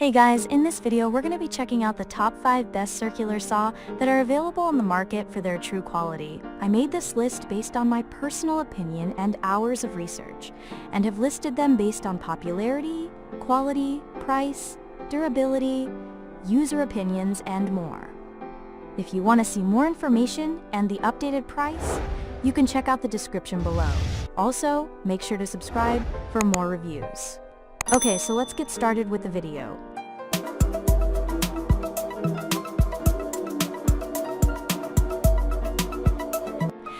Hey guys, in this video we're going to be checking out the top 5 best circular saw that are available on the market for their true quality. I made this list based on my personal opinion and hours of research, and have listed them based on popularity, quality, price, durability, user opinions, and more. If you want to see more information and the updated price, you can check out the description below. Also, make sure to subscribe for more reviews. Okay, so let's get started with the video.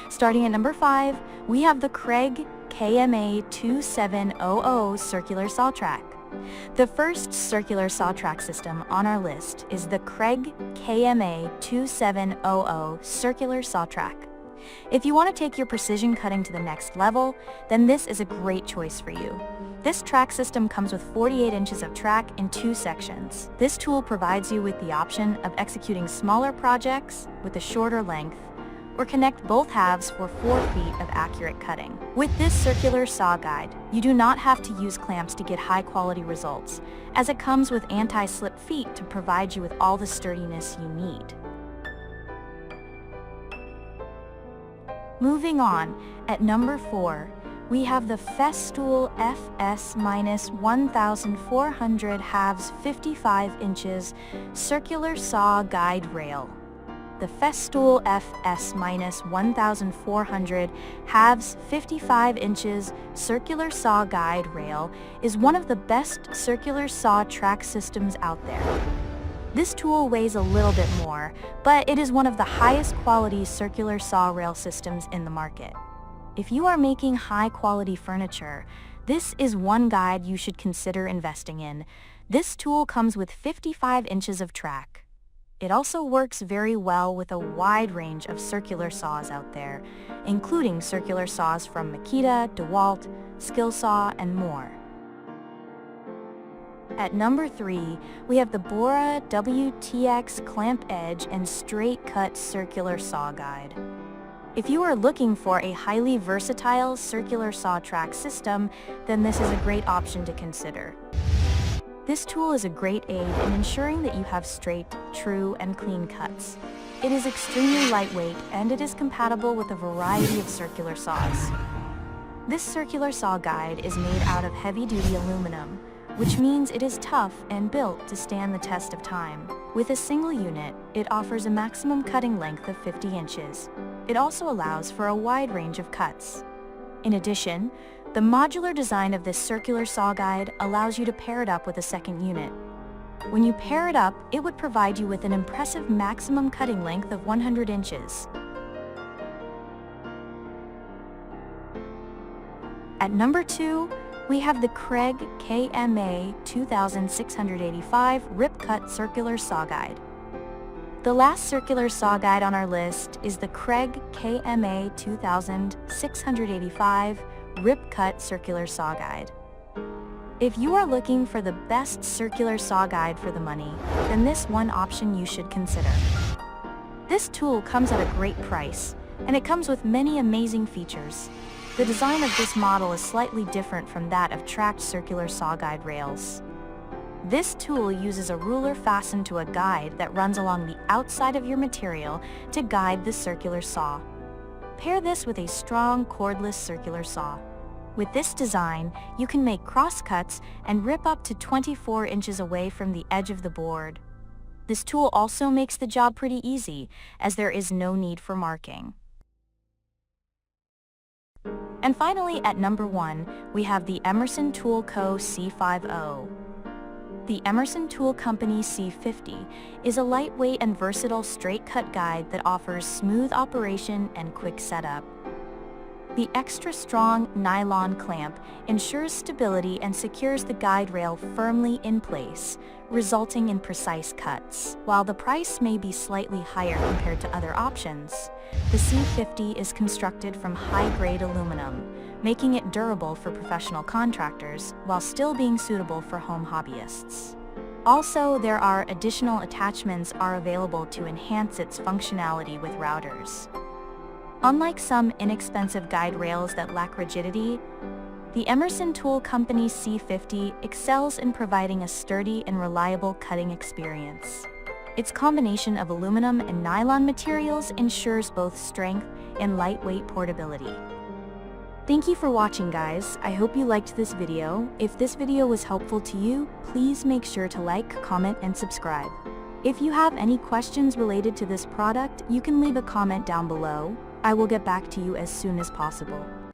Starting at number 5, we have the Kreg KMA2700 circular saw track. The first circular saw track system on our list is the Kreg KMA2700 circular saw track. If you want to take your precision cutting to the next level, then this is a great choice for you. This track system comes with 48 inches of track in 2 sections. This tool provides you with the option of executing smaller projects with a shorter length, or connect both halves for 4 feet of accurate cutting. With this circular saw guide, you do not have to use clamps to get high-quality results, as it comes with anti-slip feet to provide you with all the sturdiness you need. Moving on, at number 4, we have the Festool FS1400 halves 55 inches circular saw guide rail. The Festool FS1400 halves 55 inches circular saw guide rail is one of the best circular saw track systems out there. This tool weighs a little bit more, but it is one of the highest quality circular saw rail systems in the market. If you are making high quality furniture, this is one guide you should consider investing in. This tool comes with 55 inches of track. It also works very well with a wide range of circular saws out there, including circular saws from Makita, DeWalt, Skillsaw, and more. At number 3, we have the Bora WTX clamp edge and straight cut circular saw guide. If you are looking for a highly versatile circular saw track system, then this is a great option to consider. This tool is a great aid in ensuring that you have straight, true, and clean cuts. It is extremely lightweight and it is compatible with a variety of circular saws. This circular saw guide is made out of heavy-duty aluminum, which means it is tough and built to stand the test of time. With a single unit, it offers a maximum cutting length of 50 inches. It also allows for a wide range of cuts. In addition, the modular design of this circular saw guide allows you to pair it up with a second unit. When you pair it up, it would provide you with an impressive maximum cutting length of 100 inches. At number 2, we have the Kreg KMA2685 Rip Cut Circular Saw Guide. The last circular saw guide on our list is the Kreg KMA2685 Rip Cut Circular Saw Guide. If you are looking for the best circular saw guide for the money, then this one option you should consider. This tool comes at a great price, and it comes with many amazing features. The design of this model is slightly different from that of tracked circular saw guide rails. This tool uses a ruler fastened to a guide that runs along the outside of your material to guide the circular saw. Pair this with a strong cordless circular saw. With this design, you can make cross cuts and rip up to 24 inches away from the edge of the board. This tool also makes the job pretty easy, as there is no need for marking. And finally, at number 1, we have the Emerson Tool Co. C50. The Emerson Tool Company C50 is a lightweight and versatile straight-cut guide that offers smooth operation and quick setup. The extra-strong nylon clamp ensures stability and secures the guide rail firmly in place, resulting in precise cuts. While the price may be slightly higher compared to other options, the C50 is constructed from high-grade aluminum, making it durable for professional contractors while still being suitable for home hobbyists. Also, there are additional attachments available to enhance its functionality with routers. Unlike some inexpensive guide rails that lack rigidity, The Emerson Tool Company C50 excels in providing a sturdy and reliable cutting experience. Its combination of aluminum and nylon materials ensures both strength and lightweight portability. Thank you for watching, guys. I hope you liked this video. If this video was helpful to you, please make sure to like, comment, and subscribe. If you have any questions related to this product, you can leave a comment down below. I will get back to you as soon as possible.